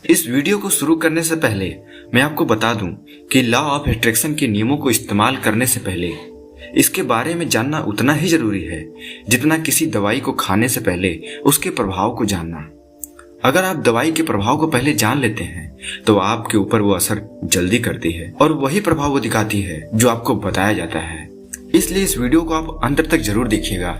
इस वीडियो को शुरू करने से पहले मैं आपको बता दूं कि लॉ ऑफ अट्रैक्शन के नियमों को इस्तेमाल करने से पहले इसके बारे में जानना उतना ही जरूरी है जितना किसी दवाई को खाने से पहले उसके प्रभाव को जानना। अगर आप दवाई के प्रभाव को पहले जान लेते हैं तो आपके ऊपर वो असर जल्दी करती है और वही प्रभाव वो दिखाती है जो आपको बताया जाता है। इसलिए इस वीडियो को आप अंत तक जरूर देखिएगा।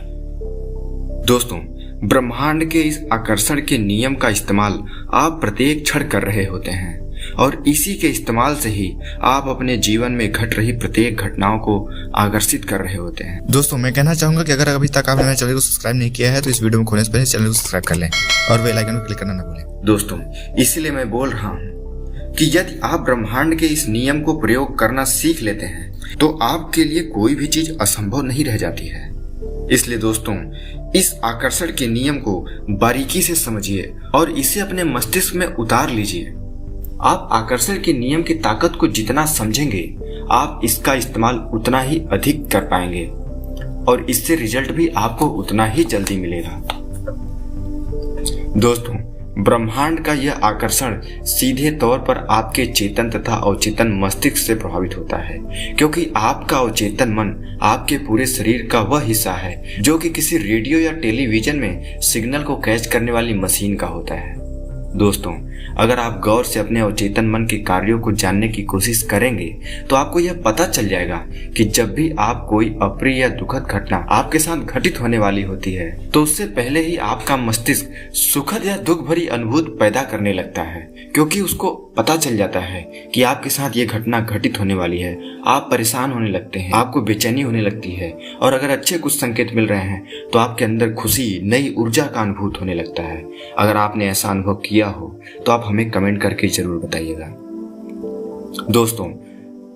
दोस्तों, ब्रह्मांड के इस आकर्षण के नियम का इस्तेमाल आप प्रत्येक क्षण कर रहे होते हैं और इसी के इस्तेमाल से ही आप अपने जीवन में घट रही प्रत्येक घटनाओं को आकर्षित कर रहे होते हैं। दोस्तों, मैं कहना चाहूंगा कि अगर अभी तक आपने मेरे चैनल को सब्सक्राइब नहीं किया है तो इस वीडियो में खोलने से पहले चैनल को सब्सक्राइब कर लें और बेल आइकन को क्लिक करना ना भूलें। दोस्तों, इसीलिए मैं बोल रहा हूँ कि यदि आप ब्रह्मांड के इस नियम को प्रयोग करना सीख लेते हैं तो आपके लिए कोई भी चीज असंभव नहीं रह जाती है। इसलिए दोस्तों, इस आकर्षण के नियम को बारीकी से समझिए और इसे अपने मस्तिष्क में उतार लीजिए। आप आकर्षण के नियम की ताकत को जितना समझेंगे आप इसका इस्तेमाल उतना ही अधिक कर पाएंगे और इससे रिजल्ट भी आपको उतना ही जल्दी मिलेगा। दोस्तों, ब्रह्मांड का यह आकर्षण सीधे तौर पर आपके चेतन तथा अवचेतन मस्तिष्क से प्रभावित होता है, क्योंकि आपका अवचेतन मन आपके पूरे शरीर का वह हिस्सा है जो कि किसी रेडियो या टेलीविजन में सिग्नल को कैच करने वाली मशीन का होता है। दोस्तों, अगर आप गौर से अपने अवचेतन मन के कार्यों को जानने की कोशिश करेंगे तो आपको यह पता चल जाएगा कि जब भी आप कोई अप्रिय या दुखद घटना आपके साथ घटित होने वाली होती है तो उससे पहले ही आपका मस्तिष्क सुखद या दुख भरी अनुभूति पैदा करने लगता है, क्योंकि उसको पता चल जाता है कि आपके साथ ये घटना घटित होने वाली है। आप परेशान होने लगते हैं, आपको बेचैनी होने लगती है और अगर अच्छे कुछ संकेत मिल रहे हैं तो आपके अंदर खुशी, नई ऊर्जा का अनुभूत होने लगता है। अगर आपने ऐसा अनुभव किया हो तो आप हमें कमेंट करके जरूर बताइएगा। दोस्तों,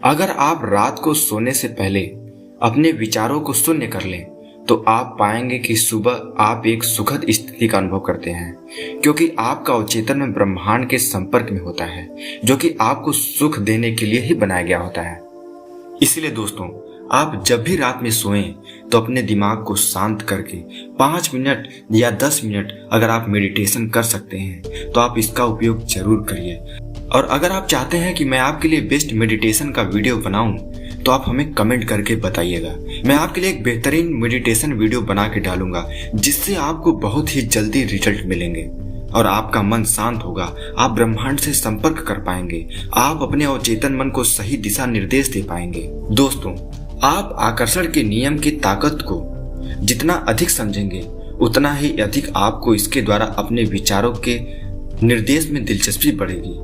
अगर आप रात को सोने से पहले अपने विचारों को शून्य कर लें तो आप पाएंगे कि सुबह आप एक सुखद स्थिति का अनुभव करते हैं, क्योंकि आपका अवचेतन में ब्रह्मांड के संपर्क में होता है जो कि आपको सुख देने के लिए ही बनाया गया होता है। इसलिए दोस्तों, आप जब भी रात में सोएं तो अपने दिमाग को शांत करके 5 मिनट या 10 मिनट अगर आप मेडिटेशन कर सकते हैं तो आप इसका उपयोग जरूर करिए। और अगर आप चाहते हैं कि मैं आपके लिए बेस्ट मेडिटेशन का वीडियो बनाऊं तो आप हमें कमेंट करके बताइएगा। मैं आपके लिए एक बेहतरीन मेडिटेशन वीडियो बना के डालूंगा जिससे आपको बहुत ही जल्दी रिजल्ट मिलेंगे और आपका मन शांत होगा। आप ब्रह्मांड से संपर्क कर पाएंगे, आप अपने अवचेतन मन को सही दिशा निर्देश दे पाएंगे। दोस्तों, आप आकर्षण के नियम की ताकत को जितना अधिक समझेंगे उतना ही अधिक आपको इसके द्वारा अपने विचारों के निर्देश में दिलचस्पी बढ़ेगी,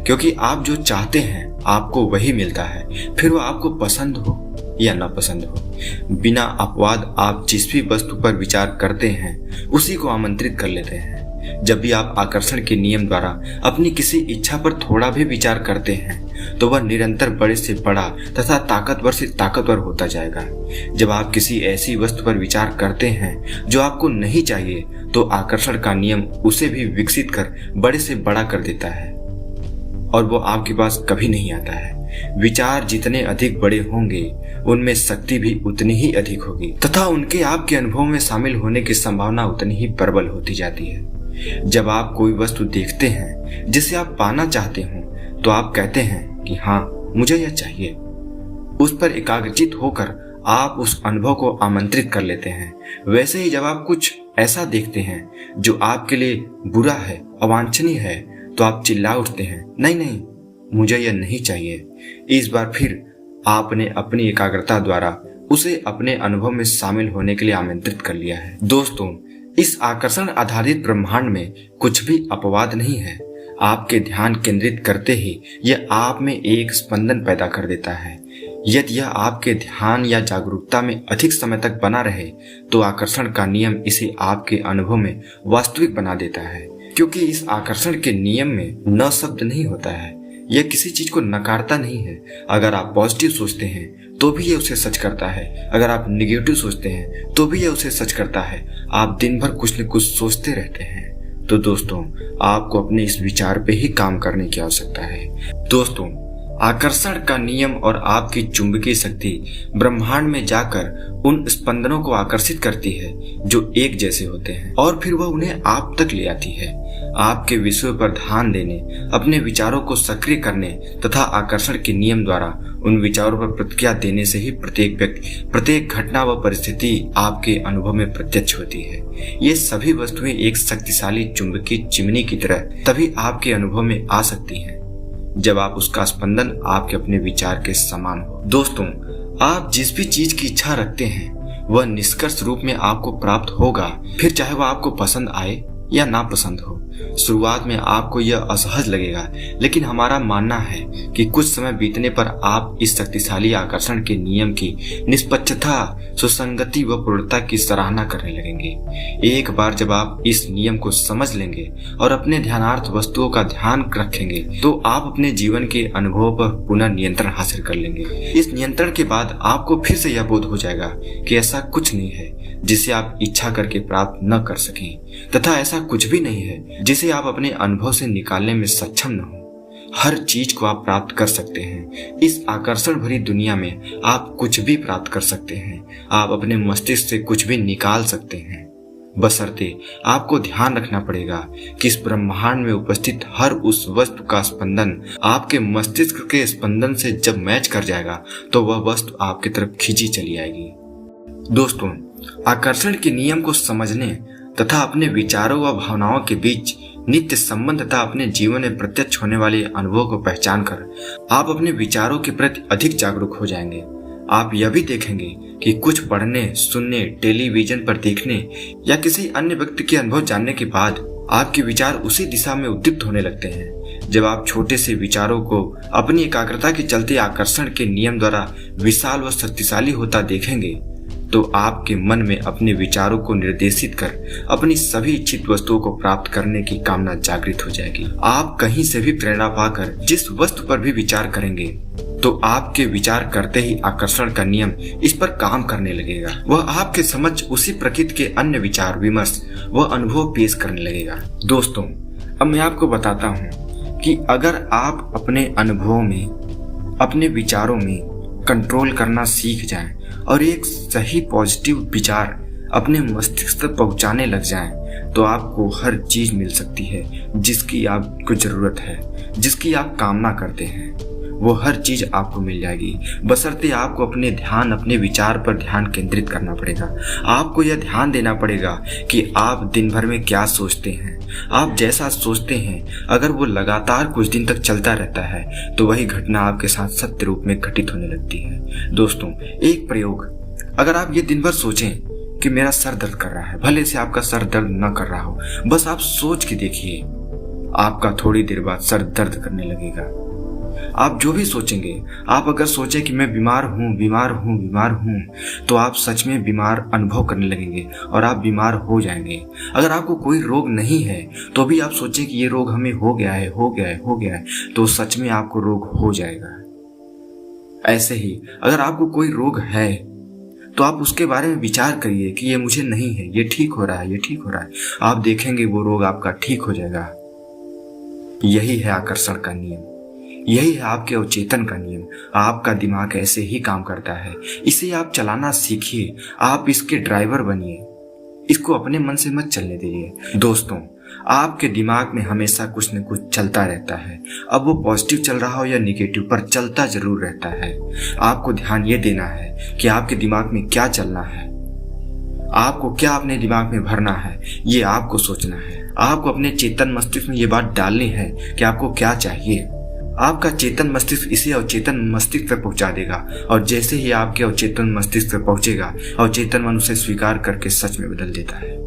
क्योंकि आप जो चाहते हैं आपको वही मिलता है, फिर वो आपको पसंद हो या ना पसंद हो। बिना अपवाद आप जिस भी वस्तु पर विचार करते हैं उसी को आमंत्रित कर लेते हैं। जब भी आप आकर्षण के नियम द्वारा अपनी किसी इच्छा पर थोड़ा भी विचार करते हैं तो वह निरंतर बड़े से बड़ा तथा ताकतवर से ताकतवर होता जाएगा। जब आप किसी ऐसी वस्तु पर विचार करते हैं जो आपको नहीं चाहिए तो आकर्षण का नियम उसे भी विकसित कर बड़े से बड़ा कर देता है और वो आपके पास कभी नहीं आता है। विचार जितने अधिक बड़े होंगे उनमें शक्ति भी उतनी ही अधिक होगी तथा उनके आपके अनुभव में शामिल होने की संभावना उतनी ही प्रबल होती जाती है। जब आप कोई वस्तु देखते हैं जिसे आप पाना चाहते हो तो आप कहते हैं कि हाँ, मुझे यह चाहिए। उस पर एकाग्रचित होकर आप उस अनुभव को आमंत्रित कर लेते हैं। वैसे ही जब आप कुछ ऐसा देखते हैं जो आपके लिए बुरा है, अवांछनीय है, तो आप चिल्ला उठते हैं, नहीं नहीं, मुझे यह नहीं चाहिए। इस बार फिर आपने अपनी एकाग्रता द्वारा उसे अपने अनुभव में शामिल होने के लिए आमंत्रित कर लिया है। दोस्तों, इस आकर्षण आधारित ब्रह्मांड में कुछ भी अपवाद नहीं है। आपके ध्यान केंद्रित करते ही यह आप में एक स्पंदन पैदा कर देता है। यदि यह आपके ध्यान या जागरूकता में अधिक समय तक बना रहे तो आकर्षण का नियम इसे आपके अनुभव में वास्तविक बना देता है, क्योंकि इस आकर्षण के नियम में न शब्द नहीं होता है। यह किसी चीज को नकारता नहीं है। अगर आप पॉजिटिव सोचते हैं तो भी यह उसे सच करता है, अगर आप निगेटिव सोचते हैं तो भी यह उसे सच करता है। आप दिन भर कुछ न कुछ सोचते रहते हैं। तो दोस्तों, आपको अपने इस विचार पे ही काम करने की आवश्यकता है। दोस्तों, आकर्षण का नियम और आपकी चुंबकीय शक्ति ब्रह्मांड में जाकर उन स्पंदनों को आकर्षित करती है जो एक जैसे होते हैं और फिर वह उन्हें आप तक ले आती है। आपके विषयों पर ध्यान देने, अपने विचारों को सक्रिय करने तथा आकर्षण के नियम द्वारा उन विचारों पर प्रतिक्रिया देने से ही प्रत्येक व्यक्ति, प्रत्येक घटना व परिस्थिति आपके अनुभव में प्रत्यक्ष होती है। ये सभी वस्तुएं एक शक्तिशाली चुंबकीय चिमनी की तरह तभी आपके अनुभव में आ सकती हैं जब आप उसका स्पंदन आपके अपने विचार के समान हो। दोस्तों, आप जिस भी चीज की इच्छा रखते हैं वह निष्कर्ष रूप में आपको प्राप्त होगा, फिर चाहे वह आपको पसंद आए या ना पसंद हो। शुरुआत में आपको यह असहज लगेगा, लेकिन हमारा मानना है कि कुछ समय बीतने पर आप इस शक्तिशाली आकर्षण के नियम की निष्पक्षता, सुसंगति व पूर्णता की सराहना करने लगेंगे। एक बार जब आप इस नियम को समझ लेंगे और अपने ध्यानार्थ वस्तुओं का ध्यान रखेंगे तो आप अपने जीवन के अनुभवों पर पुनः नियंत्रण हासिल कर लेंगे। इस नियंत्रण के बाद आपको फिर से यह बोध हो जाएगा कि ऐसा कुछ नहीं है जिसे आप इच्छा करके प्राप्त न कर सकें, तथा ऐसा कुछ भी नहीं है जिसे आप अपने अनुभव से निकालने में सक्षम न हो। हर चीज को आप प्राप्त कर सकते हैं। इस आकर्षण भरी दुनिया में आप कुछ भी प्राप्त कर सकते हैं। आप अपने मस्तिष्क से कुछ भी निकाल सकते हैं, बशर्ते आपको ध्यान रखना पड़ेगा कि इस ब्रह्मांड में उपस्थित हर उस वस्तु का स्पंदन आपके मस्तिष्क के स्पंदन से जब मैच कर जाएगा तो वह वस्तु आपकी तरफ खींची चली आएगी। दोस्तों, आकर्षण के नियम को समझने तथा अपने विचारों व भावनाओं के बीच नित्य संबंध तथा अपने जीवन में प्रत्यक्ष होने वाले अनुभवों को पहचान कर आप अपने विचारों के प्रति अधिक जागरूक हो जाएंगे। आप यह भी देखेंगे कि कुछ पढ़ने, सुनने, टेलीविजन पर देखने या किसी अन्य व्यक्ति के अनुभव जानने के बाद आपके विचार उसी दिशा में उद्दीप्त होने लगते हैं। जब आप छोटे से विचारों को अपनी एकाग्रता के चलते आकर्षण के नियम द्वारा विशाल व शक्तिशाली होता देखेंगे तो आपके मन में अपने विचारों को निर्देशित कर अपनी सभी इच्छित वस्तुओं को प्राप्त करने की कामना जागृत हो जाएगी। आप कहीं से भी प्रेरणा पाकर जिस वस्तु पर भी विचार करेंगे तो आपके विचार करते ही आकर्षण का नियम इस पर काम करने लगेगा। वह आपके समझ उसी प्रकृति के अन्य विचार, विमर्श व अनुभव पेश करने लगेगा। दोस्तों, अब मैं आपको बताता हूँ कि अगर आप अपने अनुभवों में, अपने विचारों में कंट्रोल करना सीख जाएं और एक सही पॉजिटिव विचार अपने मस्तिष्क तक पहुंचाने लग जाएं तो आपको हर चीज मिल सकती है जिसकी आपको जरूरत है, जिसकी आप कामना करते हैं। वो हर चीज आपको मिल जाएगी, बशर्ते आपको अपने विचार पर ध्यान केंद्रित करना पड़ेगा। आपको यह ध्यान देना पड़ेगा कि आप दिन भर में क्या सोचते हैं। आप जैसा सोचते हैं अगर वो लगातार कुछ दिन तक चलता रहता है तो वही घटना आपके साथ सत्य रूप में घटित होने लगती है। दोस्तों, एक प्रयोग, अगर आप ये दिन भर सोचें कि मेरा सर दर्द कर रहा है, भले से आपका सर दर्द न कर रहा हो, बस आप सोच के देखिए, आपका थोड़ी देर बाद सर दर्द करने लगेगा। आप जो भी सोचेंगे, आप अगर सोचें कि मैं बीमार हूँ, तो आप सच में बीमार अनुभव करने लगेंगे और आप बीमार हो जाएंगे। अगर आपको कोई रोग नहीं है तो भी आप सोचें कि ये रोग हमें हो गया है, तो सच में आपको रोग हो जाएगा। ऐसे ही अगर आपको कोई रोग है तो आप उसके बारे में विचार करिए कि ये मुझे नहीं है, ये ठीक हो रहा है। आप देखेंगे वो रोग आपका ठीक हो जाएगा। यही है आकर्षण का नियम, यही है आपके अवचेतन का नियम। आपका दिमाग ऐसे ही काम करता है। इसे आप चलाना सीखिए, आप इसके ड्राइवर बनिए, इसको अपने मन से मत चलने दीजिए। दोस्तों, आपके दिमाग में हमेशा कुछ न कुछ चलता रहता है। अब वो पॉजिटिव चल रहा हो या निगेटिव, पर चलता जरूर रहता है। आपको ध्यान ये देना है कि आपके दिमाग में क्या चलना है, आपको क्या अपने दिमाग में भरना है, ये आपको सोचना है। आपको अपने चेतन मस्तिष्क में ये बात डालनी है कि आपको क्या चाहिए। आपका चेतन मस्तिष्क इसे अवचेतन मस्तिष्क तक पहुंचा देगा और जैसे ही आपके अवचेतन मस्तिष्क तक पहुंचेगा, अवचेतन मन उसे स्वीकार करके सच में बदल देता है।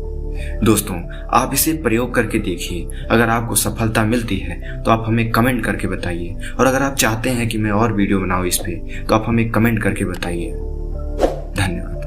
दोस्तों, आप इसे प्रयोग करके देखिए। अगर आपको सफलता मिलती है तो आप हमें कमेंट करके बताइए, और अगर आप चाहते हैं कि मैं और वीडियो बनाऊं इस पे तो आप हमें कमेंट करके बताइए। धन्यवाद।